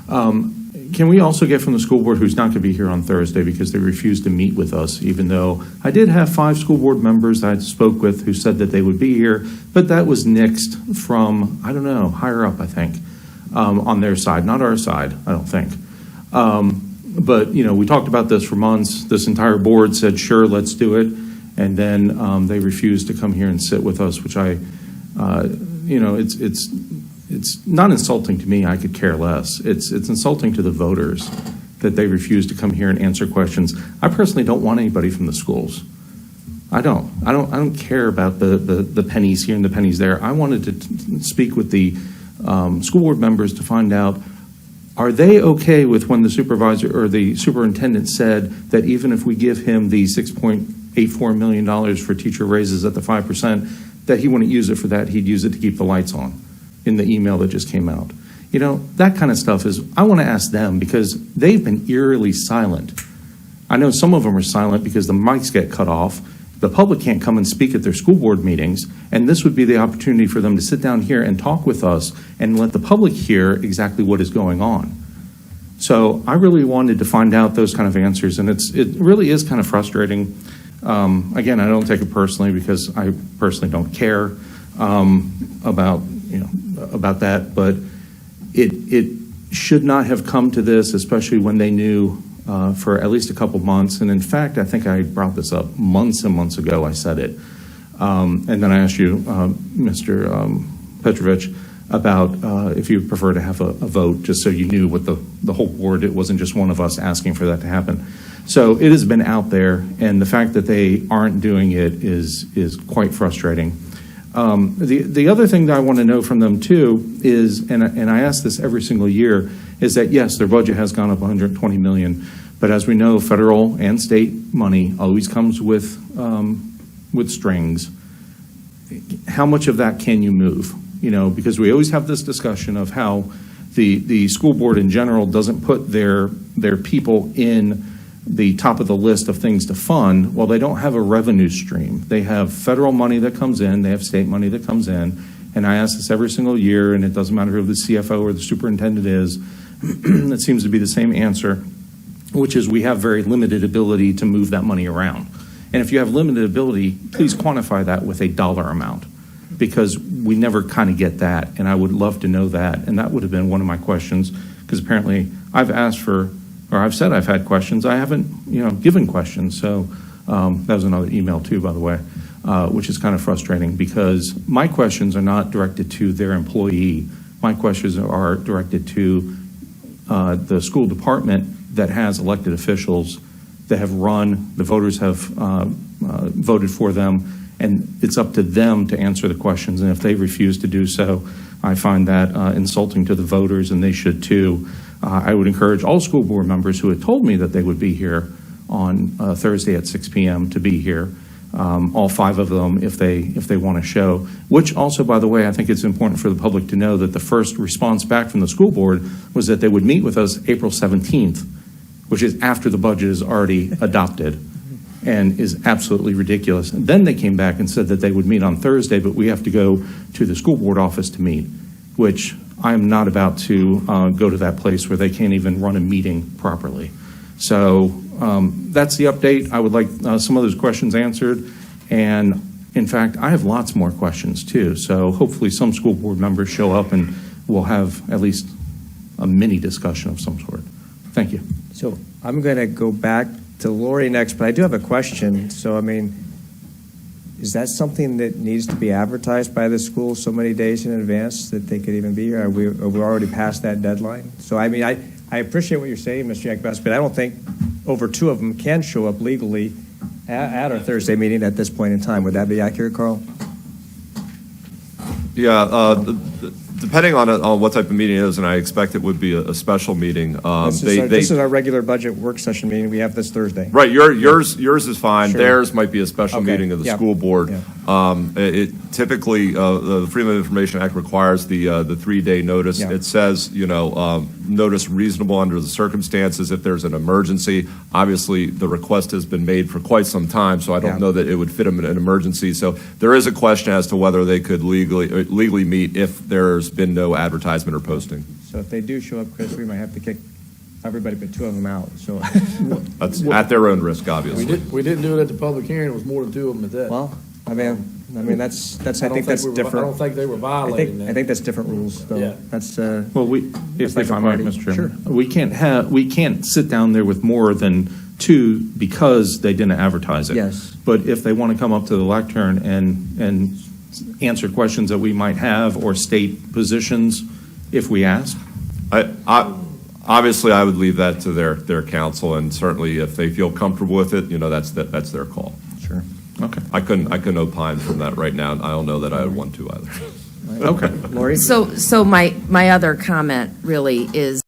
Can we also get from the school board, who's not going to be here on Thursday because they refused to meet with us, even though I did have 5 school board members that I spoke with who said that they would be here, but that was nixed from, I don't know, higher up, I think, on their side, not our side, I don't think. But, you know, we talked about this for months. This entire board said, sure, let's do it. And then they refused to come here and sit with us, which I, you know, it's not insulting to me. I could care less. It's insulting to the voters that they refuse to come here and answer questions. I personally don't want anybody from the schools. I don't care about the pennies here and the pennies there. I wanted to speak with the school board members to find out, are they okay with when the supervisor or the superintendent said that even if we give him the $6.84 million for teacher raises at the 5%, that he wouldn't use it for that, he'd use it to keep the lights on, in the email that just came out. You know, that kind of stuff is, I want to ask them because they've been eerily silent. I know some of them are silent because the mics get cut off. The public can't come and speak at their school board meetings, and this would be the opportunity for them to sit down here and talk with us and let the public hear exactly what is going on. So I really wanted to find out those kind of answers, and it really is kind of frustrating. Again, I don't take it personally because I personally don't care about that, but it should not have come to this, especially when they knew for at least a couple months. And in fact, I think I brought this up months and months ago. I said it. And then I asked you, Mr. Petrovich, about if you prefer to have a vote, just so you knew what the whole board, it wasn't just one of us asking for that to happen. So it has been out there, and the fact that they aren't doing it is quite frustrating. The other thing that I want to know from them too is, and I ask this every single year, is that yes, their budget has gone up $120 million, but as we know, federal and state money always comes with strings. How much of that can you move? You know, because we always have this discussion of how the school board in general doesn't put their people in the top of the list of things to fund. Well, they don't have a revenue stream. They have federal money that comes in, they have state money that comes in, and I ask this every single year, and it doesn't matter who the CFO or the superintendent is, it seems to be the same answer, which is we have very limited ability to move that money around. And if you have limited ability, please quantify that with a dollar amount, because we never kind of get that, and I would love to know that. And that would have been one of my questions, because apparently I've asked for, or I've said I've had questions. I haven't, given questions. So that was another email too, by the way, which is kind of frustrating because my questions are not directed to their employee. My questions are directed to the school department that has elected officials that have run, the voters have voted for them, and it's up to them to answer the questions. And if they refuse to do so, I find that insulting to the voters, and they should too. I would encourage all school board members who had told me that they would be here on Thursday at 6 p.m. to be here, all 5 of them if they want to show, which also, by the way, I think it's important for the public to know that the first response back from the school board was that they would meet with us April 17th, which is after the budget is already adopted and is absolutely ridiculous. And then they came back and said that they would meet on Thursday, but we have to go to the school board office to meet, which I'm not about to go to that place where they can't even run a meeting properly. So that's the update. I would like some of those questions answered. And in fact, I have lots more questions too. So hopefully some school board members show up and we'll have at least a mini discussion of some sort. Thank you. So I'm going to go back to Lori next, but I do have a question. So, I mean, is that something that needs to be advertised by the school so many days in advance that they could even be here? Are we already past that deadline? So, I mean, I appreciate what you're saying, Mr. Yakabousk, but I don't think over 2 of them can show up legally at our Thursday meeting at this point in time. Would that be accurate, Carl? Yeah, depending on what type of meeting it is, and I expect it would be a special meeting. This is our regular budget work session meeting we have this Thursday. Right, yours is fine. Sure. Theirs might be a special meeting of the school board. Yeah. Typically, the Freedom of Information Act requires the 3-day notice. Yeah. It says, notice reasonable under the circumstances if there's an emergency. Obviously, the request has been made for quite some time, so I don't know that it would fit them in an emergency. So there is a question as to whether they could legally meet if there's been no advertisement or posting. So if they do show up, Chris, we might have to kick everybody but two of them out. So, That's at their own risk, obviously. We didn't do it at the public hearing. It was more than two of them at that. well, I mean that's I think that's different. I don't think they were violating that. I think that's different rules. Though. Yeah. That's Well, That's like if a I might, party. Mr. Chairman. Sure. We can't sit down there with more than two because they didn't advertise it. Yes. But if they want to come up to the lectern and answer questions that we might have or state positions if we ask. Obviously, I would leave that to their counsel, and certainly if they feel comfortable with it, that's their call. sure. Okay. I couldn't opine from that right now. I don't know that I would want to either. Okay. Lori. So my other comment really is